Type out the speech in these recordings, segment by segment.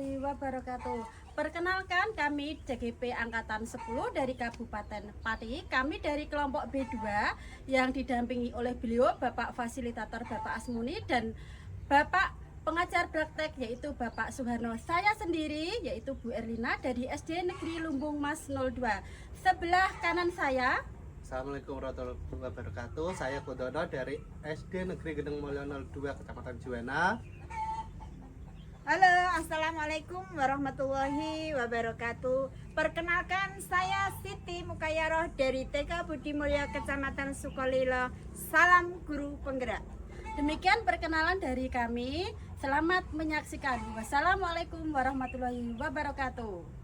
warahmatullahi wabarakatuh. Perkenalkan, kami DGP Angkatan 10 dari Kabupaten Pati. Kami dari kelompok B2 yang didampingi oleh beliau Bapak Fasilitator Bapak Asmuni dan Bapak pengajar praktek yaitu Bapak Suharno. Saya sendiri yaitu Bu Erlina dari SD Negeri Lumbung Mas 02. Sebelah kanan saya Assalamualaikum warahmatullahi wabarakatuh. Saya Kodono dari SD Negeri Gendeng Mulyo 02 Kecamatan Juwana. Halo, assalamualaikum warahmatullahi wabarakatuh. Perkenalkan, saya Siti Mukayaroh dari TK Budi Mulya Kecamatan Sukolilo. Salam guru penggerak. Demikian perkenalan dari kami. Selamat menyaksikan. Wassalamualaikum warahmatullahi wabarakatuh.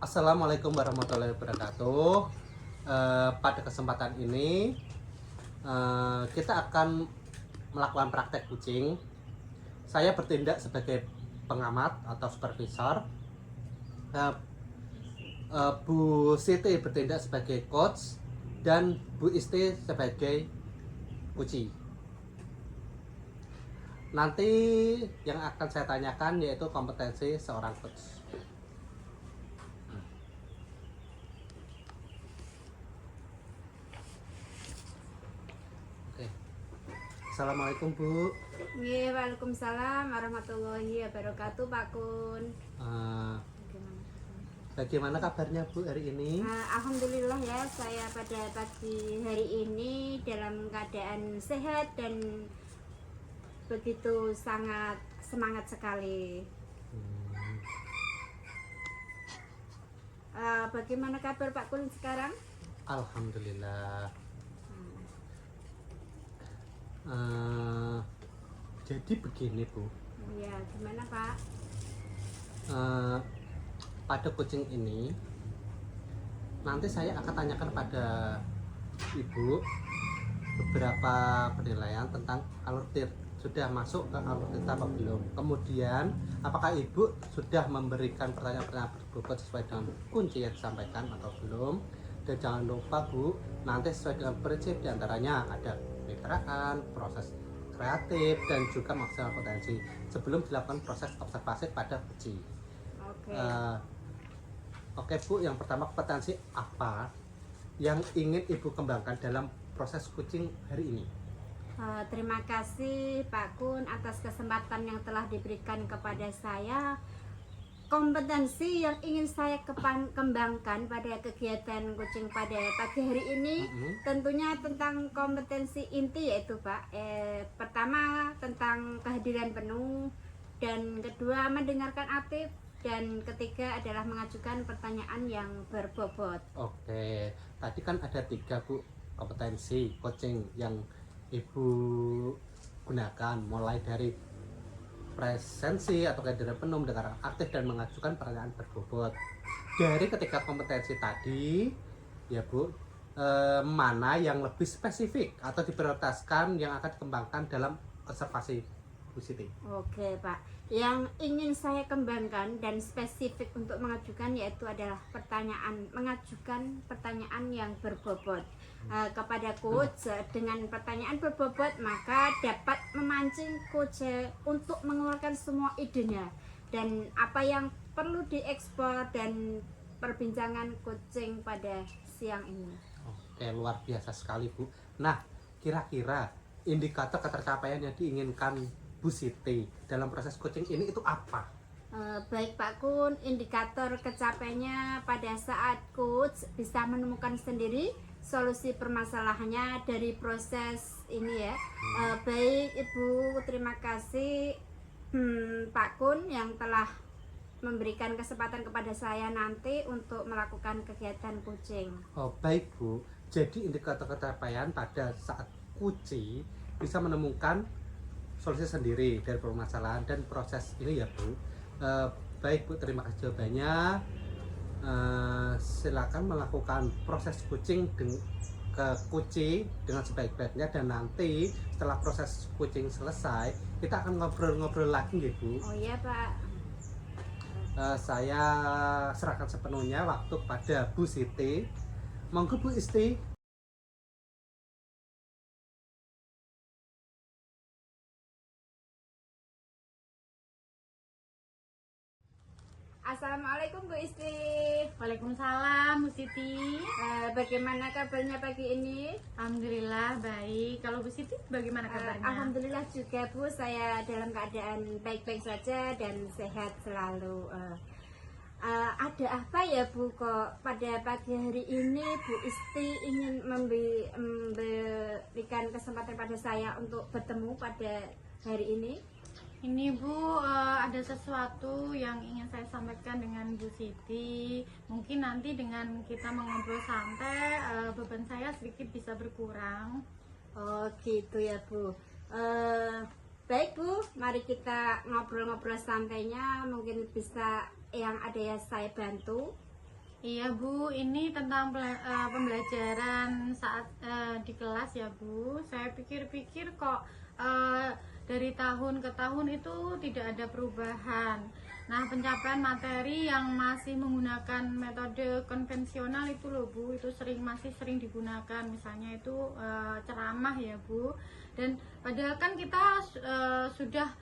Assalamualaikum warahmatullahi wabarakatuh. Pada kesempatan ini kita akan melakukan praktek kucing. Saya bertindak sebagai pengamat atau supervisor. Bu Siti bertindak sebagai coach dan Bu Isti sebagai kuci. Nanti yang akan saya tanyakan yaitu kompetensi seorang coach. Oke. Assalamualaikum Bu. Nggih, waalaikumsalam warahmatullahi wabarakatuh, Pak Kun. Bagaimana kabarnya Bu hari ini? Alhamdulillah ya, saya pada pagi hari ini dalam keadaan sehat dan begitu sangat semangat sekali. Bagaimana kabar Pak Kun sekarang? Alhamdulillah. Jadi begini Bu, Ya, gimana Pak? pada kucing ini nanti saya akan tanyakan pada Ibu beberapa penilaian tentang alur sudah masuk ke alur apa belum. Kemudian apakah Ibu sudah memberikan pertanyaan-pertanyaan berbobot sesuai dengan kunci yang disampaikan atau belum. Dan jangan lupa Bu, nanti sesuai dengan prinsip diantaranya ada kemitraan, proses kreatif, dan juga maksimal potensi sebelum dilakukan proses observasi pada kucing. Oke. Oke Bu, yang pertama kompetensi apa yang ingin Ibu kembangkan dalam proses kucing hari ini? Terima kasih Pak Kun atas kesempatan yang telah diberikan kepada saya. Kompetensi yang ingin saya kembangkan pada kegiatan kucing pada pagi hari ini tentunya tentang kompetensi inti yaitu Pak, pertama tentang kehadiran penuh, dan kedua mendengarkan aktif, dan ketiga adalah mengajukan pertanyaan yang berbobot. Oke, tadi kan ada 3 Bu kompetensi coaching yang Ibu gunakan, mulai dari presensi atau kader penuh dengan aktif dan mengajukan pertanyaan berbobot. Dari ketiga kompetensi tadi, ya Bu, mana yang lebih spesifik atau diprioritaskan yang akan dikembangkan dalam konservasi Bu Siti? Oke Pak, yang ingin saya kembangkan dan spesifik untuk mengajukan yaitu adalah mengajukan pertanyaan yang berbobot kepada coach. Dengan pertanyaan berbobot maka dapat memancing coach untuk mengeluarkan semua idenya dan apa yang perlu diekspor dan perbincangan coaching pada siang ini. Oke, luar biasa sekali Bu. Nah, kira-kira indikator ketercapaian yang diinginkan Bu Siti dalam proses coaching ini itu apa? Baik Pak Kun, indikator kecapaiannya pada saat coach bisa menemukan sendiri solusi permasalahannya dari proses ini ya. Baik Ibu, terima kasih Pak Kun yang telah memberikan kesempatan kepada saya nanti untuk melakukan kegiatan coaching. Oh, baik Bu. Jadi indikator ketercapaian pada saat coaching bisa menemukan solusi sendiri dari permasalahan dan proses ini ya Bu. Baik Bu, terima kasih jawabannya. Silakan melakukan proses coaching ke coaching dengan sebaik-baiknya dan nanti setelah proses coaching selesai kita akan ngobrol-ngobrol lagi ya Bu. Oh iya Pak. Saya serahkan sepenuhnya waktu pada Bu Siti. Monggo Bu Isti. Assalamualaikum Bu Isti. Waalaikumsalam Bu Siti. Bagaimana kabarnya pagi ini? Alhamdulillah baik. Kalau Bu Siti bagaimana kabarnya? Alhamdulillah juga Bu, saya dalam keadaan baik-baik saja dan sehat selalu. Ada apa ya Bu kok pada pagi hari ini Bu Isti ingin memberikan kesempatan pada saya untuk bertemu pada hari ini? Ini Bu, ada sesuatu yang ingin saya sampaikan dengan Bu Siti. Mungkin nanti dengan kita mengobrol santai, beban saya sedikit bisa berkurang. Oh gitu ya Bu. Baik Bu, mari kita ngobrol-ngobrol santainya. Mungkin bisa yang ada ya saya bantu. Iya Bu, ini tentang pembelajaran saat di kelas ya Bu. Saya pikir-pikir kok dari tahun ke tahun itu tidak ada perubahan. Nah, pencapaian materi yang masih menggunakan metode konvensional itu loh Bu, itu masih sering digunakan. Misalnya itu ceramah ya Bu. Dan padahal kan kita sudah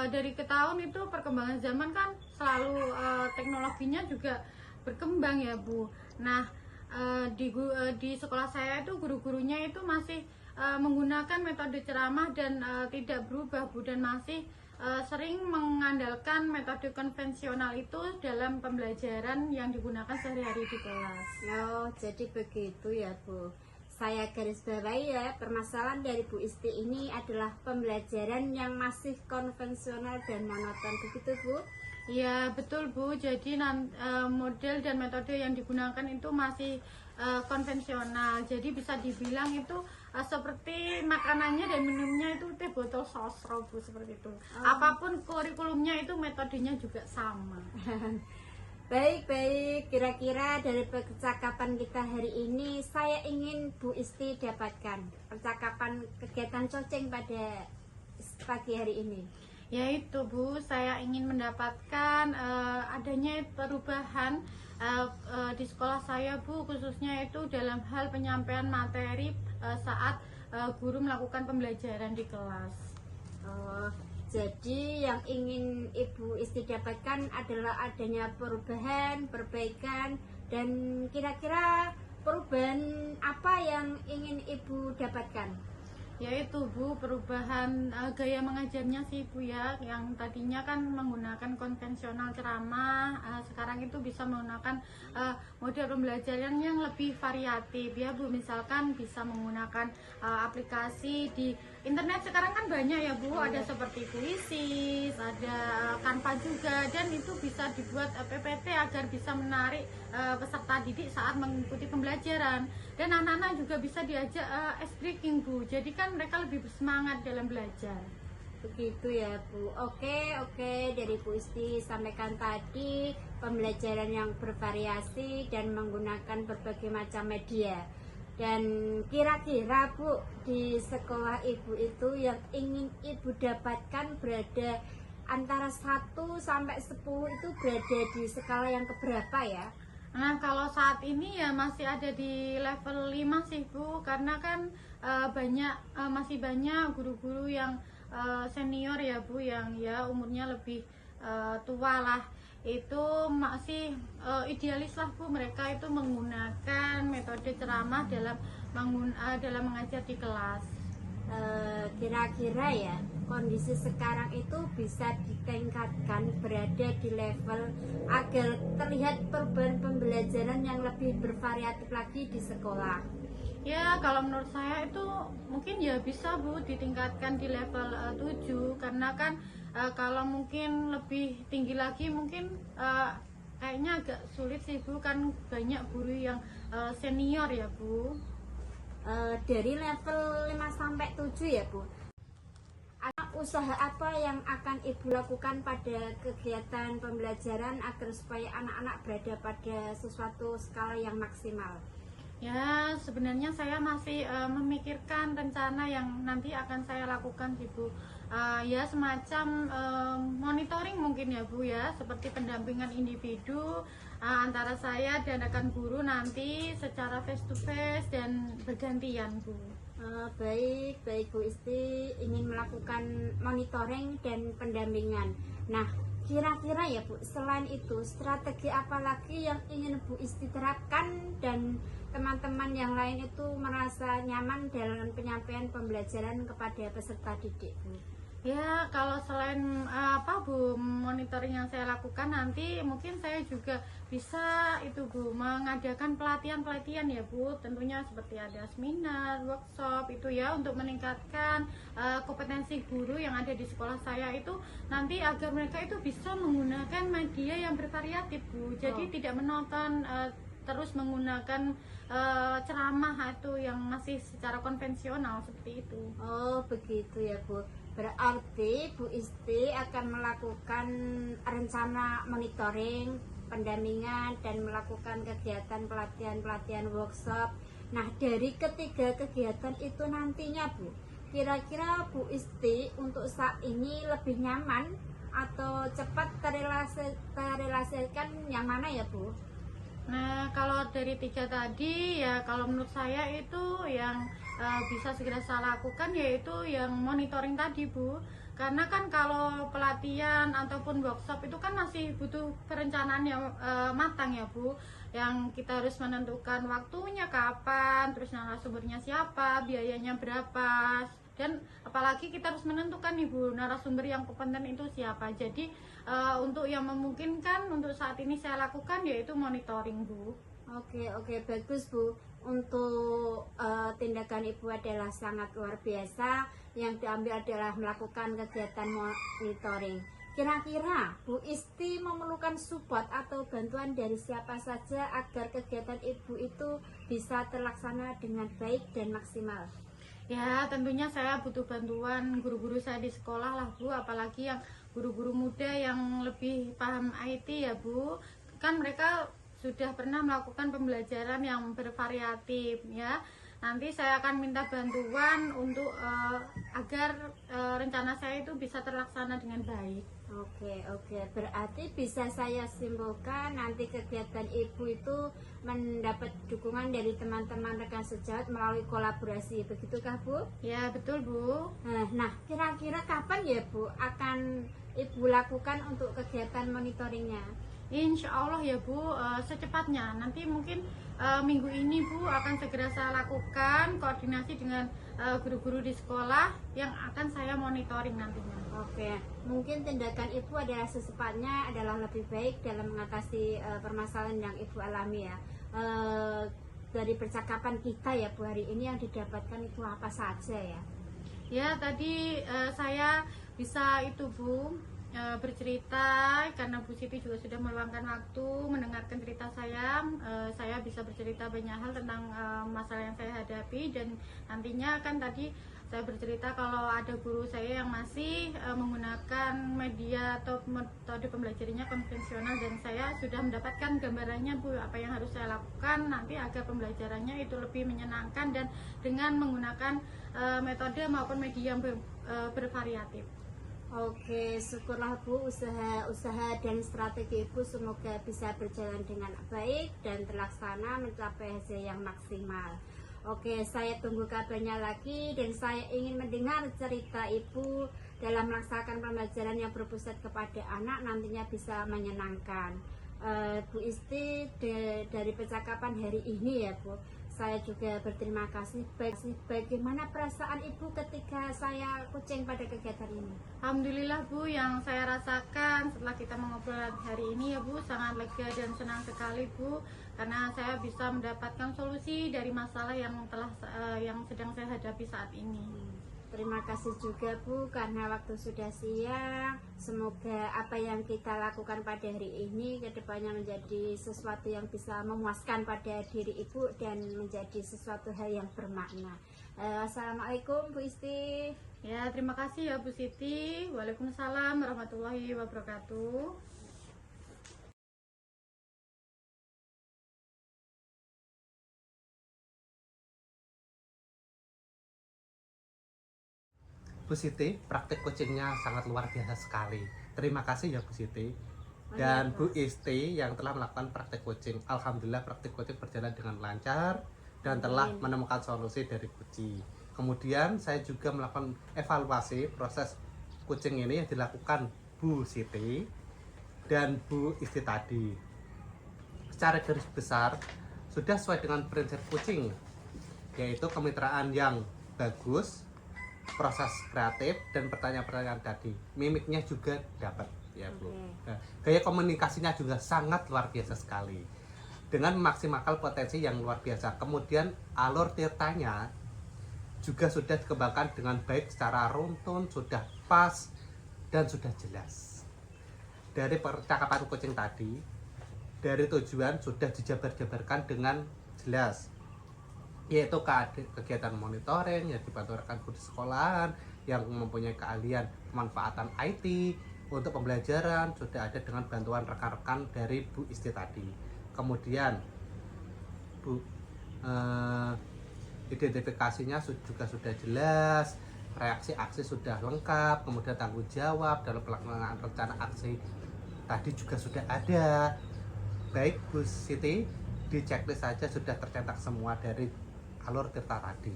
dari ke tahun itu perkembangan zaman kan selalu teknologinya juga berkembang ya Bu. Nah, di sekolah saya itu guru-gurunya itu masih menggunakan metode ceramah dan tidak berubah Bu, dan masih sering mengandalkan metode konvensional itu dalam pembelajaran yang digunakan sehari-hari di kelas. Oh, jadi begitu ya Bu. Saya garis bawahi ya, permasalahan dari Bu Isti ini adalah pembelajaran yang masih konvensional dan monoton, begitu Bu? Ya betul Bu, jadi model dan metode yang digunakan itu masih konvensional. Jadi bisa dibilang itu seperti makanannya dan minumnya itu teh botol sosro Bu, seperti itu. Apapun kurikulumnya itu metodenya juga sama. Baik, kira-kira dari percakapan kita hari ini saya ingin Bu Isti dapatkan percakapan kegiatan coaching pada pagi hari ini. Yaitu Bu, saya ingin mendapatkan adanya perubahan di sekolah saya Bu, khususnya itu dalam hal penyampaian materi saat guru melakukan pembelajaran di kelas. Oh, jadi yang ingin Ibu Isti dapatkan adalah adanya perubahan, perbaikan, dan kira-kira perubahan apa yang ingin Ibu dapatkan? Yaitu Bu, perubahan gaya mengajarnya sih Bu ya, yang tadinya kan menggunakan konvensional ceramah, sekarang itu bisa menggunakan model pembelajaran yang lebih variatif ya Bu. Misalkan bisa menggunakan aplikasi di internet, sekarang kan banyak ya Bu, ada seperti Puisis, ada Canva juga, dan itu bisa dibuat PPT agar bisa menarik peserta didik saat mengikuti pembelajaran. Dan anak-anak juga bisa diajak ice breaking Bu, jadi kan mereka lebih bersemangat dalam belajar. begitu ya Bu. Oke, dari Bu Isti sampaikan tadi pembelajaran yang bervariasi dan menggunakan berbagai macam media. Dan kira-kira Bu, di sekolah Ibu itu yang ingin Ibu dapatkan berada antara 1 sampai 10 itu berada di skala yang keberapa ya? Nah, kalau saat ini ya masih ada di level 5 sih Bu, karena kan masih banyak guru-guru yang senior ya Bu, yang ya umurnya lebih tua lah. Itu masih idealis lah Bu, mereka itu menggunakan metode ceramah dalam mengajar di kelas. Kira-kira ya kondisi sekarang itu bisa ditingkatkan berada di level agar terlihat perubahan pembelajaran yang lebih bervariatif lagi di sekolah. Ya, kalau menurut saya itu mungkin ya bisa Bu ditingkatkan di level 7, karena kan kalau mungkin lebih tinggi lagi mungkin kayaknya agak sulit sih Bu, kan banyak guru yang senior ya Bu. Dari level 5 sampai 7 ya Bu. Usaha apa yang akan Ibu lakukan pada kegiatan pembelajaran agar supaya anak-anak berada pada sesuatu skala yang maksimal? Ya, sebenarnya saya masih memikirkan rencana yang nanti akan saya lakukan sih Bu. Ya semacam monitoring mungkin ya Bu ya, seperti pendampingan individu antara saya dan rekan guru nanti secara face to face dan bergantian Bu. Baik Bu Isti ingin melakukan monitoring dan pendampingan. Nah, kira-kira ya Bu, selain itu strategi apa lagi yang ingin Bu Isti terapkan dan teman-teman yang lain itu merasa nyaman dalam penyampaian pembelajaran kepada peserta didik Bu? Ya, kalau selain Bu monitoring yang saya lakukan, nanti mungkin saya juga bisa itu Bu mengadakan pelatihan-pelatihan ya Bu, tentunya seperti ada seminar, workshop itu ya, untuk meningkatkan kompetensi guru yang ada di sekolah saya itu nanti agar mereka itu bisa menggunakan media yang bervariatif Bu. Jadi tidak menonton terus menggunakan ceramah itu yang masih secara konvensional seperti itu. Oh begitu ya Bu. Berarti Bu Isti akan melakukan rencana monitoring, pendampingan, dan melakukan kegiatan pelatihan-pelatihan workshop. Nah, dari ketiga kegiatan itu nantinya Bu, kira-kira Bu Isti untuk saat ini lebih nyaman atau cepat terrealisasikan yang mana ya Bu? Nah, kalau dari 3 tadi ya, kalau menurut saya itu yang bisa segera saya lakukan yaitu yang monitoring tadi Bu, karena kan kalau pelatihan ataupun workshop itu kan masih butuh perencanaan yang matang ya Bu, yang kita harus menentukan waktunya kapan, terus narasumbernya siapa, biayanya berapa, dan apalagi kita harus menentukan nih Bu narasumber yang kompeten itu siapa. Jadi untuk yang memungkinkan untuk saat ini saya lakukan yaitu monitoring Bu. Oke, bagus Bu. Untuk tindakan Ibu adalah sangat luar biasa. Yang diambil adalah melakukan kegiatan monitoring. Kira-kira Bu Isti memerlukan support atau bantuan dari siapa saja agar kegiatan Ibu itu bisa terlaksana dengan baik dan maksimal? Ya, tentunya saya butuh bantuan guru-guru saya di sekolah lah Bu, apalagi yang guru-guru muda yang lebih paham IT ya Bu. Kan mereka sudah pernah melakukan pembelajaran yang bervariatif ya. Nanti saya akan minta bantuan untuk agar rencana saya itu bisa terlaksana dengan baik. Oke, berarti bisa saya simpulkan nanti kegiatan Ibu itu mendapat dukungan dari teman-teman rekan sejawat melalui kolaborasi, begitukah Bu? Ya, betul Bu. Nah, kira-kira kapan ya Bu akan Ibu lakukan untuk kegiatan monitoringnya? Insya Allah ya Bu, secepatnya. Nanti mungkin minggu ini Bu akan segera saya lakukan koordinasi dengan guru-guru di sekolah yang akan saya monitoring nantinya. Oke, mungkin tindakan Ibu adalah secepatnya adalah lebih baik dalam mengatasi permasalahan yang Ibu alami ya. Dari percakapan kita ya Bu hari ini yang didapatkan itu apa saja ya? Ya, tadi saya bisa itu Bu bercerita, karena Bu Siti juga sudah meluangkan waktu mendengarkan cerita saya. Saya bisa bercerita banyak hal tentang masalah yang saya hadapi, dan nantinya kan tadi saya bercerita kalau ada guru saya yang masih menggunakan media atau metode pembelajarannya konvensional, dan saya sudah mendapatkan gambarannya Bu, apa yang harus saya lakukan nanti agar pembelajarannya itu lebih menyenangkan dan dengan menggunakan metode maupun media yang bervariatif. Oke, syukurlah Bu, usaha dan strategi Ibu semoga bisa berjalan dengan baik dan terlaksana mencapai hasil yang maksimal. Oke, saya tunggu kabarnya lagi, dan saya ingin mendengar cerita Ibu dalam melaksanakan pembelajaran yang berpusat kepada anak nantinya bisa menyenangkan. Bu Isti, dari percakapan hari ini ya Bu, saya juga berterima kasih. Bagaimana perasaan Ibu ketika saya kucing pada kegiatan ini? Alhamdulillah Bu, yang saya rasakan setelah kita mengobrol hari ini ya Bu, sangat lega dan senang sekali Bu, karena saya bisa mendapatkan solusi dari masalah yang sedang saya hadapi saat ini. Terima kasih juga Bu, karena waktu sudah siang. Semoga apa yang kita lakukan pada hari ini kedepannya menjadi sesuatu yang bisa memuaskan pada diri Ibu dan menjadi sesuatu hal yang bermakna. Assalamualaikum Bu Isti. Ya, terima kasih ya Bu Siti. Waalaikumsalam warahmatullahi wabarakatuh. Bu Siti, praktik coachingnya sangat luar biasa sekali. Terima kasih ya Bu Siti. Dan Bu Isti yang telah melakukan praktik coaching. Alhamdulillah praktik coaching berjalan dengan lancar dan telah menemukan solusi dari kunci. Kemudian saya juga melakukan evaluasi proses coaching ini yang dilakukan Bu Siti dan Bu Isti tadi. Secara garis besar sudah sesuai dengan prinsip coaching, yaitu kemitraan yang bagus, proses kreatif, dan pertanyaan-pertanyaan tadi. Mimiknya juga dapat ya Bu. Nah, gaya komunikasinya juga sangat luar biasa sekali dengan memaksimalkan potensi yang luar biasa. Kemudian alur tirtanya juga sudah dikembangkan dengan baik secara runtun, sudah pas dan sudah jelas. Dari percakapan coaching tadi, dari tujuan sudah dijabar-jabarkan dengan jelas, yaitu kegiatan monitoring yang dibantu rekan guru sekolahan yang mempunyai keahlian pemanfaatan IT untuk pembelajaran, sudah ada dengan bantuan rekan-rekan dari Bu Isti tadi. Kemudian Bu identifikasinya juga sudah jelas, reaksi aksi sudah lengkap, kemudian tanggung jawab dalam pelaksanaan rencana aksi tadi juga sudah ada. Baik Bu Siti, di checklist saja sudah tercetak semua dari alur tirta tadi,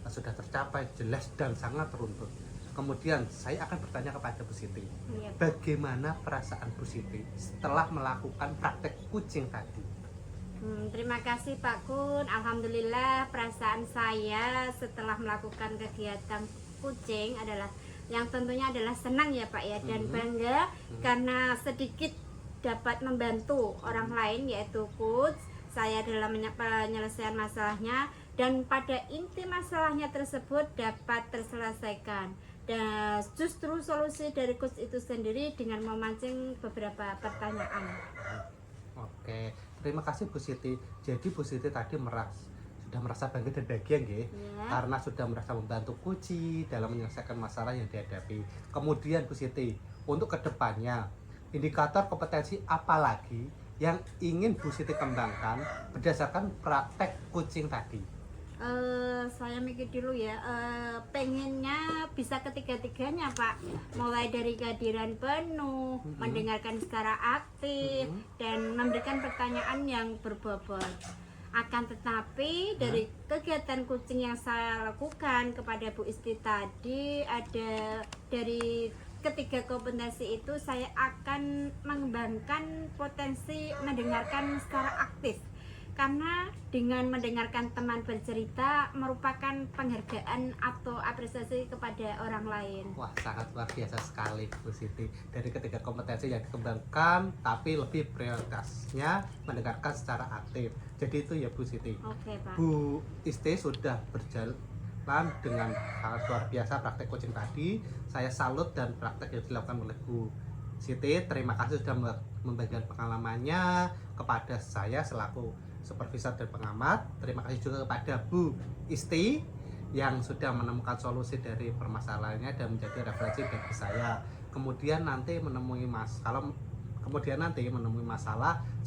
sudah tercapai jelas dan sangat runtut. Kemudian saya akan bertanya kepada Bu Siti, bagaimana perasaan Bu Siti setelah melakukan praktek coaching tadi? Terima kasih Pak Kun. Alhamdulillah perasaan saya setelah melakukan kegiatan coaching adalah yang tentunya adalah senang ya Pak ya, dan bangga karena sedikit dapat membantu orang lain yaitu coach saya dalam penyelesaian masalahnya, dan pada inti masalahnya tersebut dapat terselesaikan. Dan justru solusi dari coach itu sendiri dengan memancing beberapa pertanyaan. Oke, terima kasih Bu Siti. Jadi Bu Siti tadi sudah merasa bangga dan bahagia nggih, karena sudah merasa membantu Kuci dalam menyelesaikan masalah yang dihadapi. Kemudian Bu Siti, untuk kedepannya indikator kompetensi apa lagi yang ingin Bu Siti kembangkan berdasarkan praktek coaching tadi? Saya mikir dulu ya, pengennya bisa ketiga-tiganya Pak, mulai dari kehadiran penuh, mendengarkan secara aktif, dan memberikan pertanyaan yang berbobot. Akan tetapi dari kegiatan coaching yang saya lakukan kepada Bu Isti tadi, ada dari ketiga kompetensi itu saya akan mengembangkan potensi mendengarkan secara aktif, karena dengan mendengarkan teman bercerita merupakan penghargaan atau apresiasi kepada orang lain. Wah, sangat luar biasa sekali Bu Siti. Dari ketiga kompetensi yang dikembangkan, tapi lebih prioritasnya mendengarkan secara aktif. Jadi itu ya Bu Siti. Oke Pak. Bu Isti sudah berjalan dengan sangat luar biasa praktek coaching tadi. Saya salut dan praktek yang dilakukan oleh Bu Siti, terima kasih sudah membagikan pengalamannya kepada saya selaku supervisor dan pengamat. Terima kasih juga kepada Bu Isti yang sudah menemukan solusi dari permasalahannya dan menjadi referensi bagi saya. Kemudian nanti menemui masalah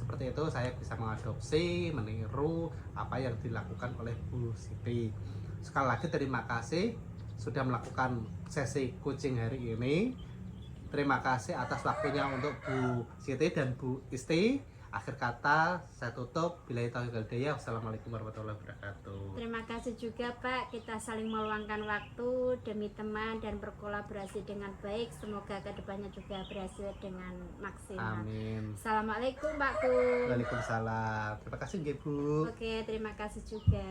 seperti itu, saya bisa mengadopsi, meniru apa yang dilakukan oleh Bu Siti. Sekali lagi terima kasih sudah melakukan sesi coaching hari ini. Terima kasih atas waktunya untuk Bu Siti dan Bu Isti. Akhir kata saya tutup. Billahi taufiq wal hidayah. Wassalamualaikum warahmatullahi wabarakatuh. Terima kasih juga Pak, kita saling meluangkan waktu demi teman dan berkolaborasi dengan baik. Semoga kedepannya juga berhasil dengan maksimal. Amin. Assalamualaikum Pakku. Waalaikumsalam. Terima kasih Bu. Oke, terima kasih juga.